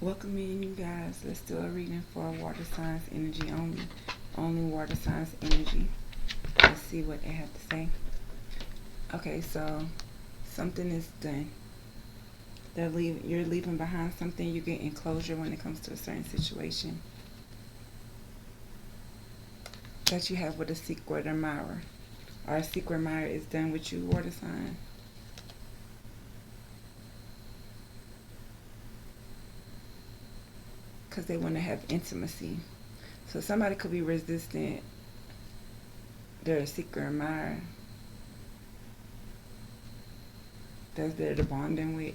Welcome in, you guys. Let's do a reading for water signs energy only. Only water signs energy. Let's see what they have to say. Okay, so something is done. You're leaving behind something. You're getting closure when it comes to a certain situation that you have with a secret admirer. Our secret admirer is done with you, water sign. Because they want to have intimacy. So somebody could be resistant. They're a secret admirer that they're the bonding with.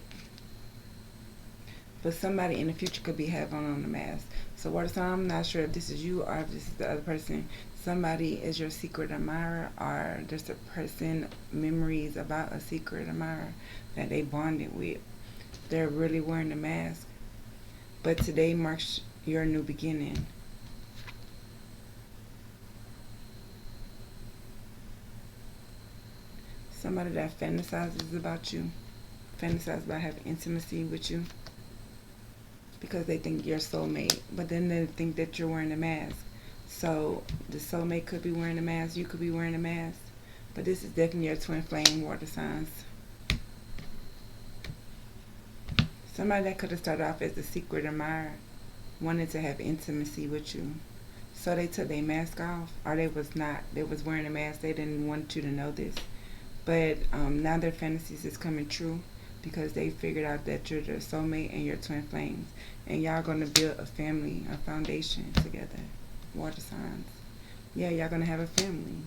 But somebody in the future could be having on the mask. So water sign, I'm not sure if this is you or if this is the other person. Somebody is your secret admirer, or there's a person, memories about a secret admirer that they bonded with. They're really wearing the mask. But today marks your new beginning. Somebody that fantasizes about you, fantasizes about having intimacy with you because they think you're soulmate, but then they think that you're wearing a mask. So the soulmate could be wearing a mask, you could be wearing a mask, but this is definitely your twin flame water signs. Somebody that could have started off as a secret admirer, wanted to have intimacy with you. So they took their mask off, or they was not. They was wearing a mask. They didn't want you to know this. But now their fantasies is coming true because they figured out that you're their soulmate and you're twin flames. And y'all going to build a family, a foundation together. Water signs. Yeah, y'all going to have a family.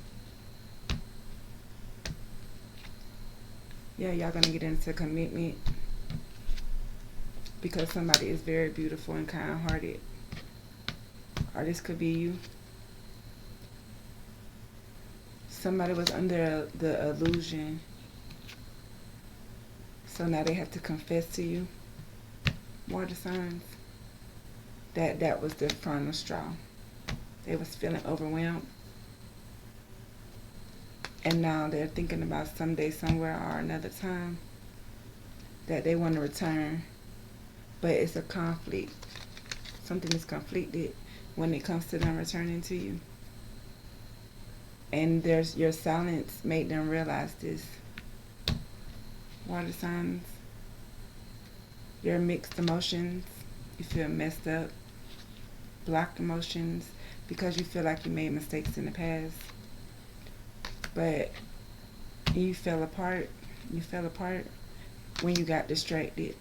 Yeah, y'all going to get into commitment because somebody is very beautiful and kind-hearted. Or this could be you. Somebody was under the illusion, so now they have to confess to you, water signs, that was the final straw. They was feeling overwhelmed, and now they're thinking about someday, somewhere, or another time that they want to return, but it's a conflict. Something is conflicted when it comes to them returning to you. And there's your silence made them realize this. Water signs, your mixed emotions, you feel messed up, blocked emotions because you feel like you made mistakes in the past. But you fell apart. You fell apart when you got distracted.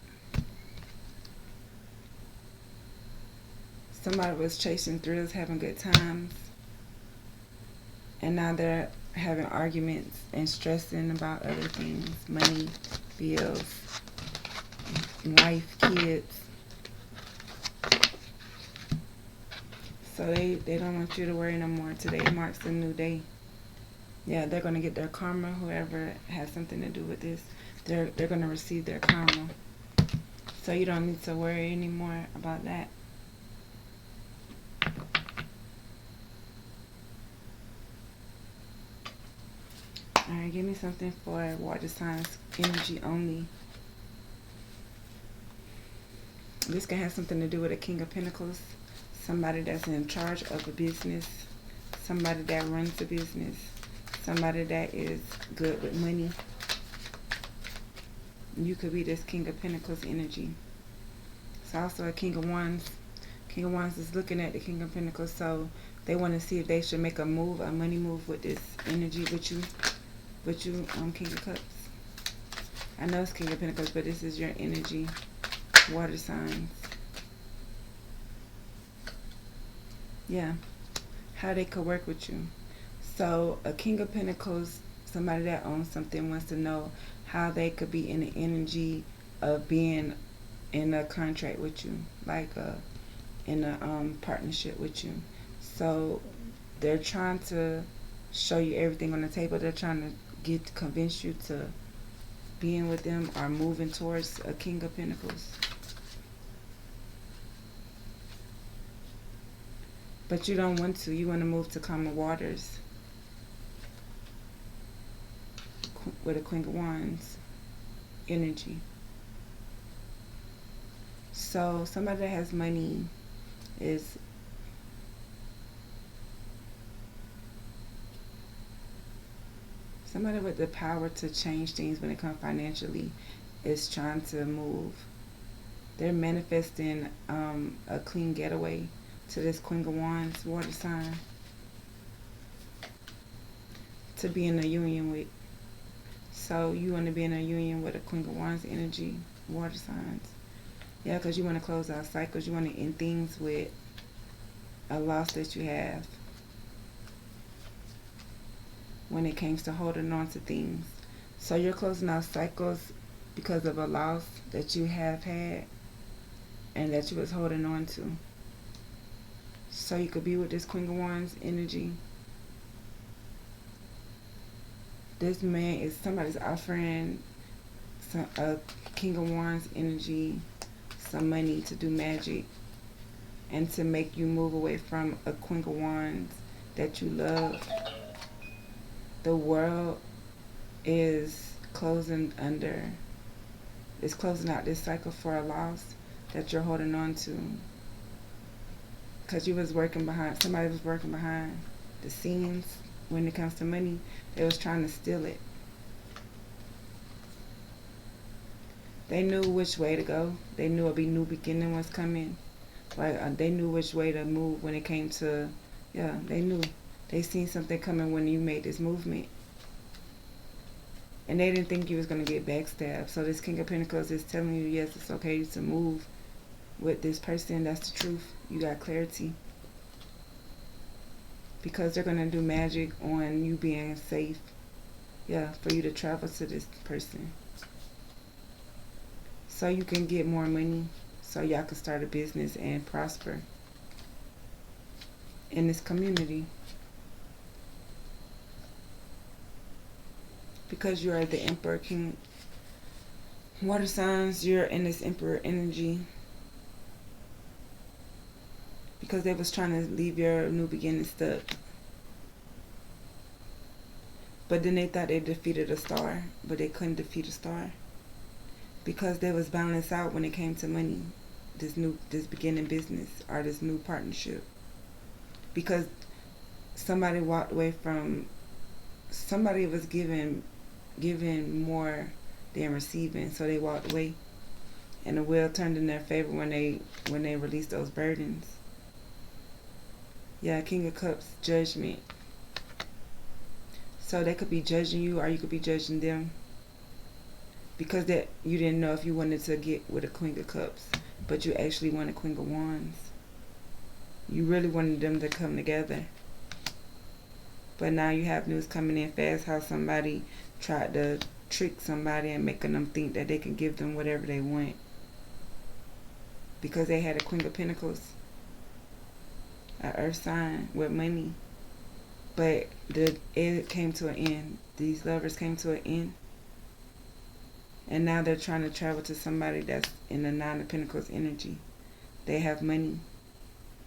Somebody was chasing thrills, having good times, and now they're having arguments and stressing about other things, money, bills, life, kids. So they don't want you to worry no more. Today marks a new day. Yeah, they're gonna get their karma. Whoever has something to do with this, they're gonna receive their karma. So you don't need to worry anymore about that. Alright, give me something for water signs energy only. This can have something to do with a King of Pentacles. Somebody that's in charge of a business. Somebody that runs a business. Somebody that is good with money. You could be this King of Pentacles energy. It's also a King of Wands. King of Wands is looking at the King of Pentacles, so they want to see if they should make a move, a money move with this energy with you, King of Cups. I know it's King of Pentacles, but this is your energy, water signs. Yeah, how they could work with you. So a King of Pentacles, somebody that owns something, wants to know how they could be in the energy of being in a contract with you, like in a partnership with you. So they're trying to show you everything on the table. They're trying to convince you to being with them or moving towards a King of Pentacles. But you don't want to. You want to move to calmer waters with a Queen of Wands energy. So somebody that has money is somebody with the power to change things when it comes financially is trying to move. They're manifesting a clean getaway to this Queen of Wands water sign to be in a union with. So you want to be in a union with a Queen of Wands energy, water signs. Yeah, because you want to close out cycles. You want to end things with a loss that you have when it comes to holding on to things. So you're closing out cycles because of a loss that you have had and that you was holding on to. So you could be with this Queen of Wands energy. This man is somebody's offering a King of Wands energy some money to do magic and to make you move away from a Queen of Wands that you love. The world is closing out this cycle for a loss that you're holding on to. Because somebody was working behind the scenes when it comes to money. They was trying to steal it. They knew which way to go. They knew a new beginning was coming. They knew which way to move when it came to, they knew. They seen something coming when you made this movement. And they didn't think you was going to get backstabbed. So this King of Pentacles is telling you, yes, it's okay to move with this person. That's the truth. You got clarity. Because they're going to do magic on you being safe. Yeah, for you to travel to this person. So you can get more money. So y'all can start a business and prosper in this community. Because you are the Emperor King water signs, you're in this Emperor energy. Because they was trying to leave your new beginning stuck. But then they thought they defeated a star, but they couldn't defeat a star. Because they was balanced out when it came to money. This beginning business or this new partnership. Because somebody walked away from, somebody was giving more than receiving, so they walked away, and the wheel turned in their favor when they released those burdens. Yeah, King of Cups, judgment. So they could be judging you, or you could be judging them, because that you didn't know if you wanted to get with a Queen of Cups, but you actually wanted Queen of Wands. You really wanted them to come together. But now you have news coming in fast how somebody tried to trick somebody and making them think that they can give them whatever they want. Because they had a Queen of Pentacles, an earth sign with money. But it came to an end. These lovers came to an end. And now they're trying to travel to somebody that's in the Nine of Pentacles energy. They have money.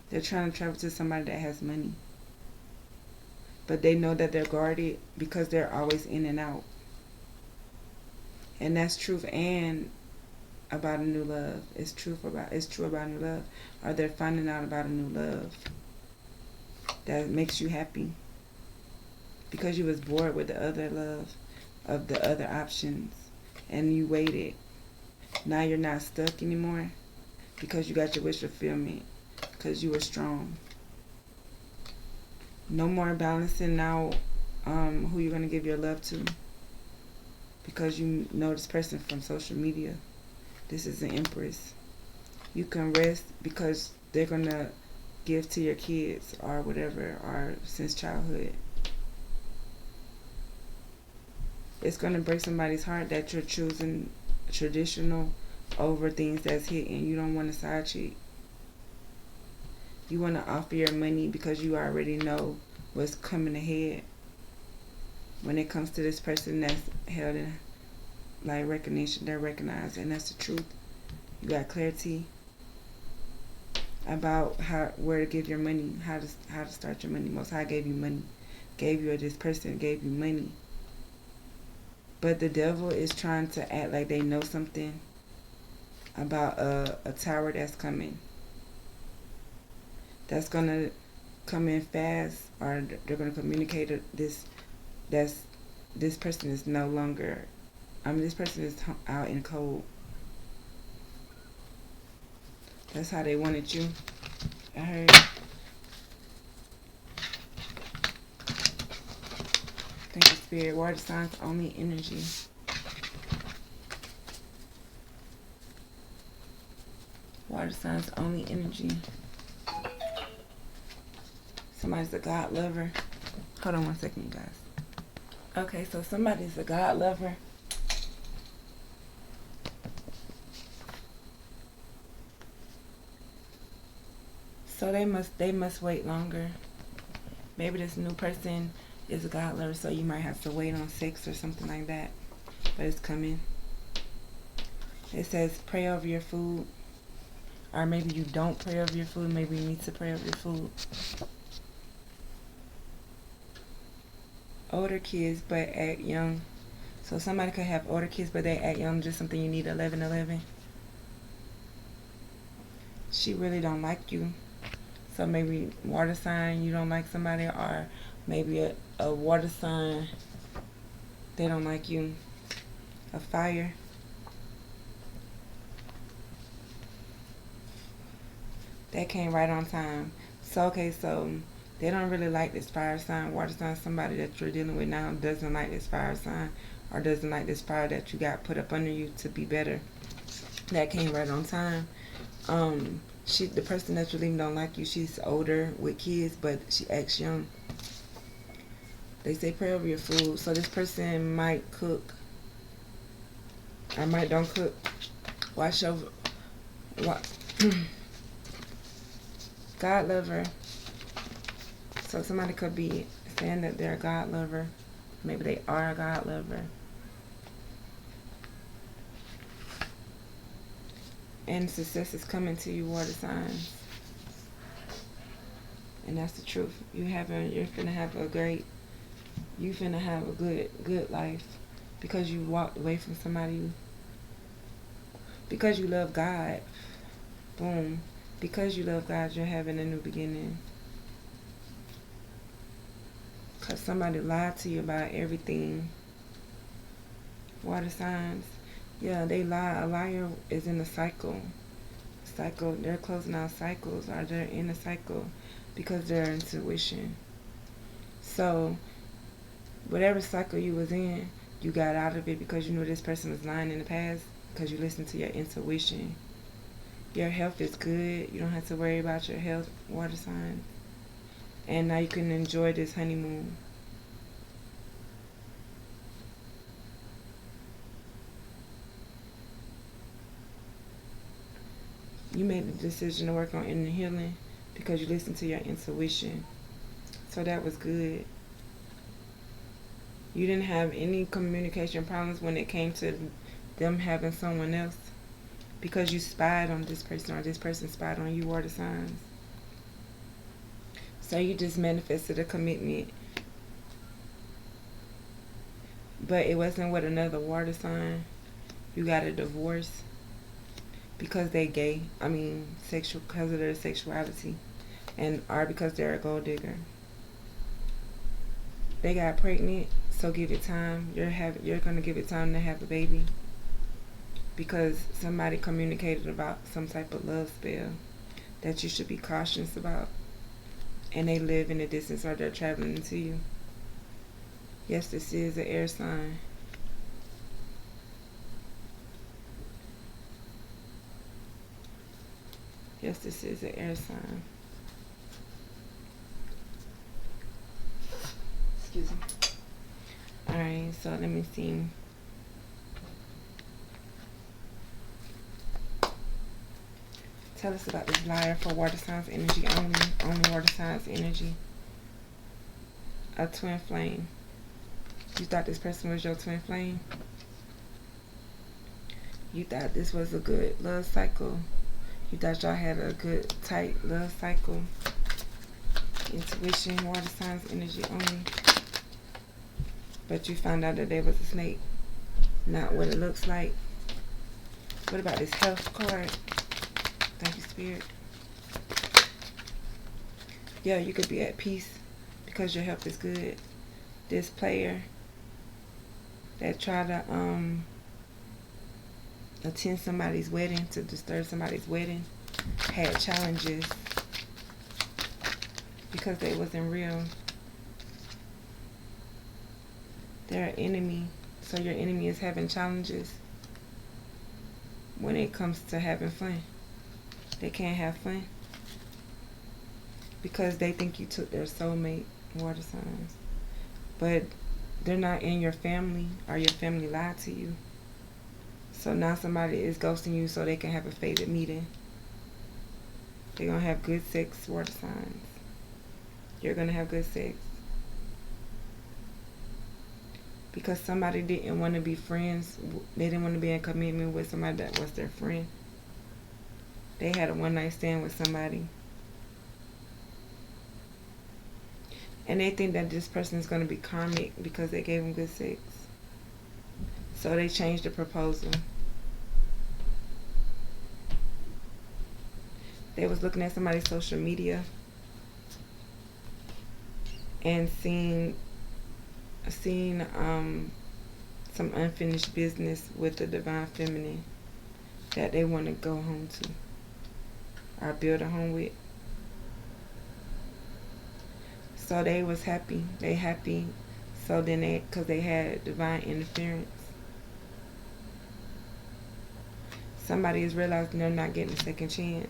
They're trying to travel to somebody that has money. But they know that they're guarded because they're always in and out. And that's truth and about a new love. It's true about new love. Or they're finding out about a new love that makes you happy. Because you was bored with the other love of the other options. And you waited. Now you're not stuck anymore. Because you got your wish fulfillment. Because you were strong. No more balancing out who you're going to give your love to. Because you know this person from social media. This is an Empress. You can rest because they're going to give to your kids or whatever, or since childhood. It's going to break somebody's heart that you're choosing traditional over things that's hidden. You don't want a side chick. You want to offer your money because you already know what's coming ahead. When it comes to this person that's held in like recognition, they're recognized, and that's the truth. You got clarity about where to give your money, how to start your money. Most High gave you money, this person gave you money. But the devil is trying to act like they know something about a tower that's coming. That's gonna come in fast, or they're gonna communicate that's this person is no longer. I mean, this person is out in cold. That's how they wanted you. I heard. Thank you, Spirit. Water signs only energy. Water signs only energy. Somebody's a God lover. Hold on one second, you guys. Okay, so somebody's a God lover. So they must wait longer. Maybe this new person is a God lover, so you might have to wait on sex or something like that. But it's coming. It says pray over your food. Or maybe you don't pray over your food. Maybe you need to pray over your food. Older kids but act young. So somebody could have older kids but they act young. Just something you need 11:11. She really don't like you. So maybe water sign, you don't like somebody, or maybe a water sign, they don't like you. A fire. That came right on time. So okay, so they don't really like this fire sign, water sign. Somebody that you're dealing with now doesn't like this fire sign, or doesn't like this fire that you got put up under you to be better. That came right on time. The person that you're leaving don't like you. She's older with kids, but she acts young. They say pray over your food. So this person might cook. I might don't cook. Wash over. God lover. So somebody could be saying that they're a God lover. Maybe they are a God lover. And success is coming to you, water signs. And that's the truth. You're finna have a good life. Because you walked away from somebody. Because you love God. Boom. Because you love God, you're having a new beginning. Because somebody lied to you about everything. Water signs. Yeah, they lie. A liar is in a cycle. They're closing out cycles, or they're in a cycle because they're intuition. So, whatever cycle you was in, you got out of it because you knew this person was lying in the past, because you listened to your intuition. Your health is good. You don't have to worry about your health, water signs. And now you can enjoy this honeymoon. You made the decision to work on inner healing because you listened to your intuition. So that was good. You didn't have any communication problems when it came to them having someone else, because you spied on this person, or this person spied on you, water signs. So you just manifested a commitment. But it wasn't with another water sign. You got a divorce because they gay. I mean, sexual, because of their sexuality, or because they're a gold digger. They got pregnant, so give it time. You're gonna give it time to have a baby, because somebody communicated about some type of love spell that you should be cautious about, and they live in the distance, or they're traveling to you. Yes, this is an air sign. Yes, this is an air sign. Excuse me. Alright, so let me see. Tell us about this liar for water signs energy only. Only water signs energy. A twin flame. You thought this person was your twin flame? You thought this was a good love cycle. You thought y'all had a good, tight love cycle. Intuition, water signs, energy only. But you found out that there was a snake. Not what it looks like. What about this health card? Thank you, Spirit. Yeah, you could be at peace because your health is good. This player that tried to attend somebody's wedding, to disturb somebody's wedding, had challenges because they wasn't real. They're an enemy. So your enemy is having challenges when it comes to having fun. They can't have fun because they think you took their soulmate, water signs. But they're not in your family, or your family lied to you. So now somebody is ghosting you so they can have a faded meeting. They're going to have good sex, water signs. You're going to have good sex. Because somebody didn't want to be friends. They didn't want to be in commitment with somebody that was their friend. They had a one-night stand with somebody. And they think that this person is going to be karmic because they gave them good sex. So they changed the proposal. They was looking at somebody's social media and seeing some unfinished business with the divine feminine that they want to go home to or build a home with. So they was happy. They happy. So then because they had divine interference. Somebody is realizing they're not getting a second chance.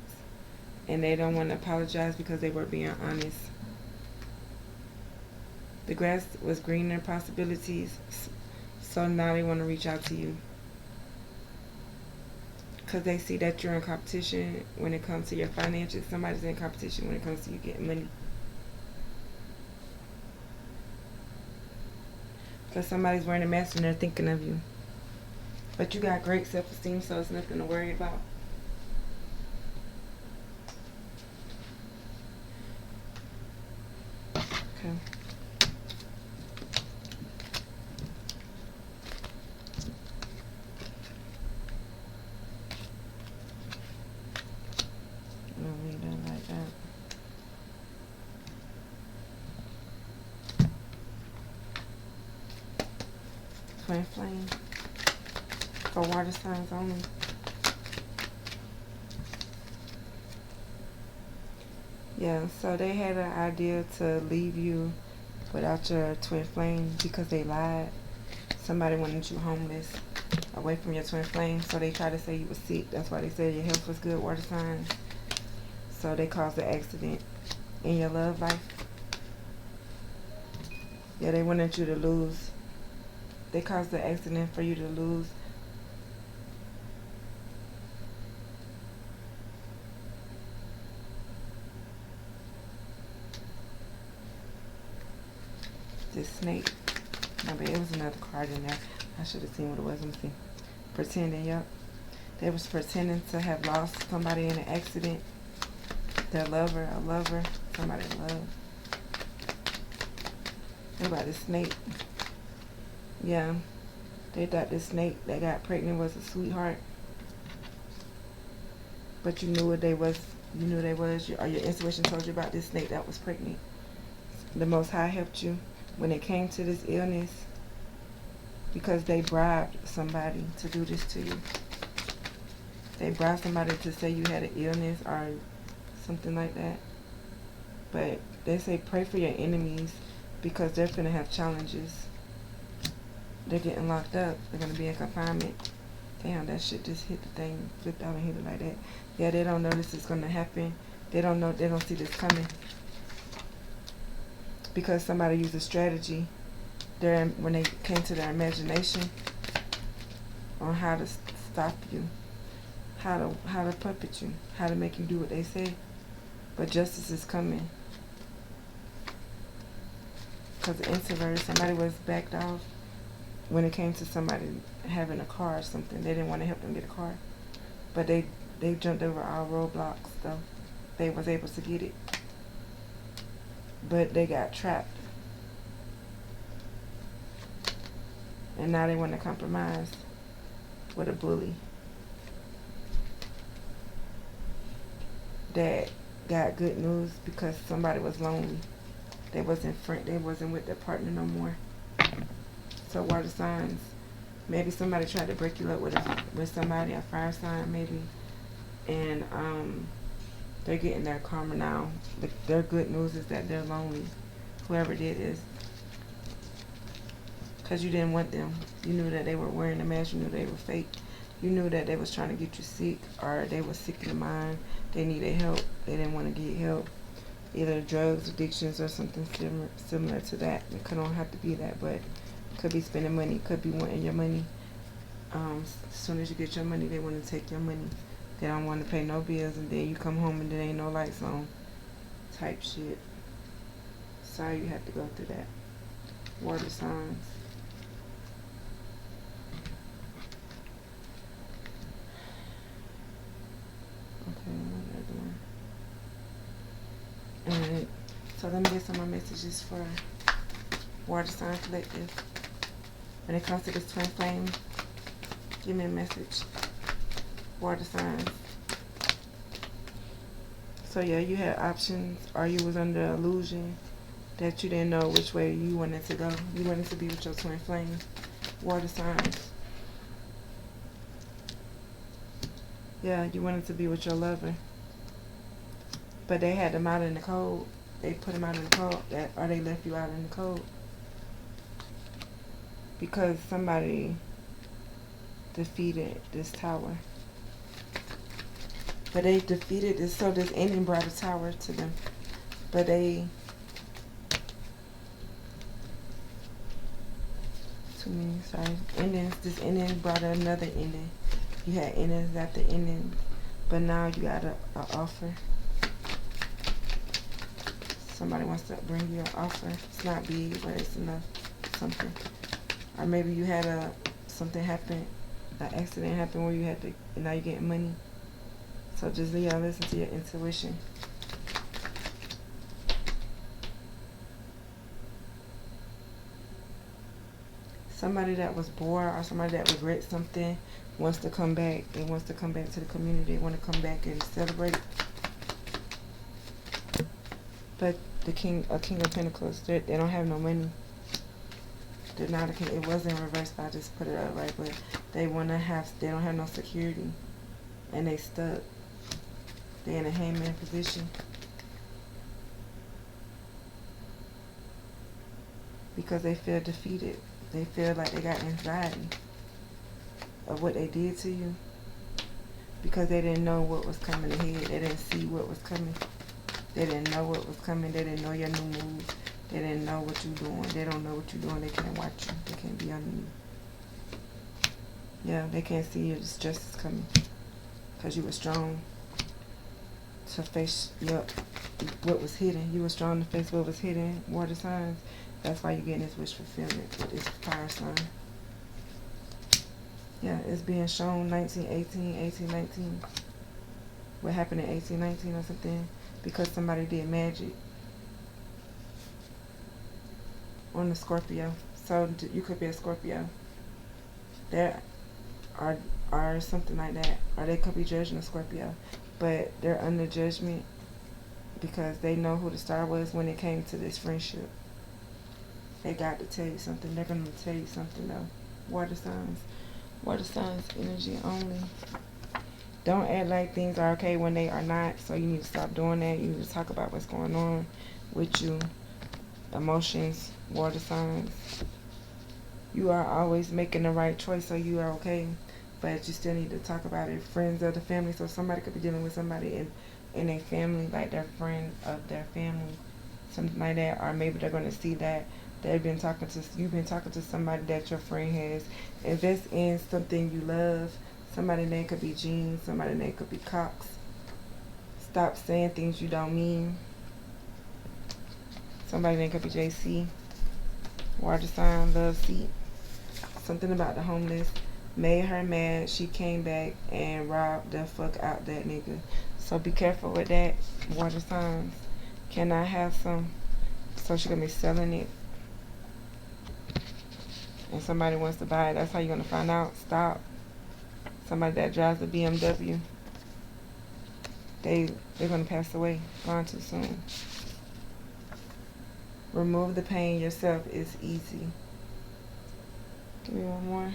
And they don't want to apologize because they were being honest. The grass was greener possibilities. So now they want to reach out to you. Because they see that you're in competition when it comes to your finances. Somebody's in competition when it comes to you getting money. Because somebody's wearing a mask and they're thinking of you. But you got great self-esteem, so it's nothing to worry about. Okay. No, we don't like that. Twin flame. For water signs only. Yeah, so they had an idea to leave you without your twin flame because they lied. Somebody wanted you homeless, away from your twin flame, so they tried to say you were sick. That's why they said your health was good, water signs. So they caused an accident in your love life. Yeah, they wanted you to lose. They caused the accident for you to lose. This snake. No, but it was another card in there. I should have seen what it was. Let me see. Pretending, yep. They was pretending to have lost somebody in an accident. Their lover, a lover, somebody in love. What about this snake? Yeah. They thought this snake that got pregnant was a sweetheart. But you knew what they was. You knew they was. Or your intuition told you about this snake that was pregnant. The Most High helped you when it came to this illness because they bribed somebody to do this to you. They bribed somebody to say you had an illness or something like that. But they say pray for your enemies because they're finna have challenges. They're getting locked up. They're gonna be in confinement. Damn, that shit just hit the thing, flipped out and hit it like that. Yeah, they don't know this is gonna happen. They don't know, they don't see this coming. Because somebody used a strategy when they came to their imagination on how to stop you, how to puppet you, how to make you do what they say. But justice is coming. Because the introvert, somebody was backed off when it came to somebody having a car or something. They didn't want to help them get a car. But they jumped over all roadblocks, though. They was able to get it. But they got trapped. And now they want to compromise with a bully. that got good news because somebody was lonely. They wasn't with their partner no more. So water signs, maybe somebody tried to break you up with somebody, a fire sign maybe, and they're getting their karma now. Their good news is that they're lonely. Whoever did is, because you didn't want them. You knew that they were wearing a mask. You knew they were fake. You knew that they was trying to get you sick, or they were sick in the mind. They needed help. They didn't want to get help. Either drugs, addictions, or something similar to that. It don't have to be that, but could be spending money. Could be wanting your money. As soon as you get your money, they want to take your money. They don't want to pay no bills, and then you come home and there ain't no lights on. Type shit. Sorry you had to go through that. Water signs. Okay, what other one? Alright, so let me get some more messages for Water Sign Collective. When it comes to this twin flame, give me a message. Water signs. So yeah, you had options, or you was under illusion that you didn't know which way you wanted to go. You wanted to be with your twin flame. Water signs. Yeah, you wanted to be with your lover. But they had them out in the cold. They put them out in the cold, or they left you out in the cold. Because somebody defeated this tower. But they defeated this, so this ending brought a tower to them. But this ending brought another ending. You had endings after endings, but now you got an offer. Somebody wants to bring you an offer. It's not big, but it's enough, something. Or maybe you had something happen, an accident happened where you had to, and now you're getting money. So just listen to your intuition. Somebody that was bored or somebody that regrets something wants to come back. They wants to come back to the community. They want to come back and celebrate. But a king of pentacles, they don't have no money. They're not a king. It wasn't reversed. I just put it up right, but they don't have no security, and they stuck. They're in a hangman position because they feel defeated. They feel like they got anxiety of what they did to you because they didn't know what was coming ahead. They didn't see what was coming. They didn't know what was coming. They didn't know your new moves. They didn't know what you're doing. They don't know what you're doing. They can't watch you. They can't be under you. Yeah, they can't see your stress is coming because you were strong to face what was hidden. You were strong to face what was hidden. Water signs. That's why you're getting this wish fulfillment with this fire sign. Yeah, it's being shown 1918, 1819. What happened in 1819 or something because somebody did magic on the Scorpio. So you could be a Scorpio. There are something like that. Or they could be judging a Scorpio. But they're under judgment because they know who the star was when it came to this friendship. They got to tell you something. They're going to tell you something though. Water signs. Water signs energy only. Don't act like things are okay when they are not. So you need to stop doing that. You need to talk about what's going on with you. Emotions. Water signs. You are always making the right choice, so you are okay. But you still need to talk about it. Friends of the family. So somebody could be dealing with somebody in a family, like their friend of their family. Something like that. Or maybe they're going to see that you've been talking to somebody that your friend has. Invest in something you love. Somebody's name could be Jean. Somebody's name could be Cox. Stop saying things you don't mean. Somebody's name could be JC. Water sign, love seat. Something about the homeless made her mad. She came back and robbed the fuck out that nigga. So be careful with that. Water signs. Can I have some? So she's gonna be selling it. And somebody wants to buy it. That's how you're gonna find out. Stop. Somebody that drives a BMW. They're gonna pass away. Gone too soon. Remove the pain yourself is easy. Give me one more.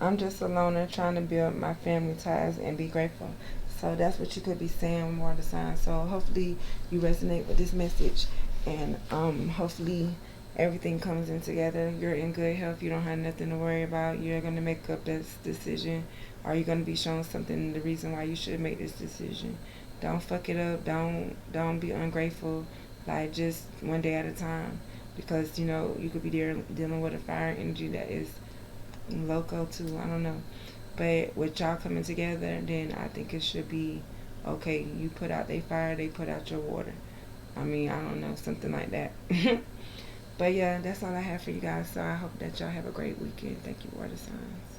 I'm just a loner trying to build my family ties and be grateful. So that's what you could be saying, water sign. So hopefully you resonate with this message, and hopefully everything comes in together. You're in good health. You don't have nothing to worry about. You're gonna make up this decision, or you're gonna be shown something, the reason why you should make this decision. Don't fuck it up. Don't be ungrateful. Like, just one day at a time, because you could be there dealing with a fire energy that is loco too. I don't know. But with y'all coming together, then I think it should be okay. You put out their fire, they put out your water. I mean, I don't know, something like that. But yeah, that's all I have for you guys. So I hope that y'all have a great weekend. Thank you, water signs.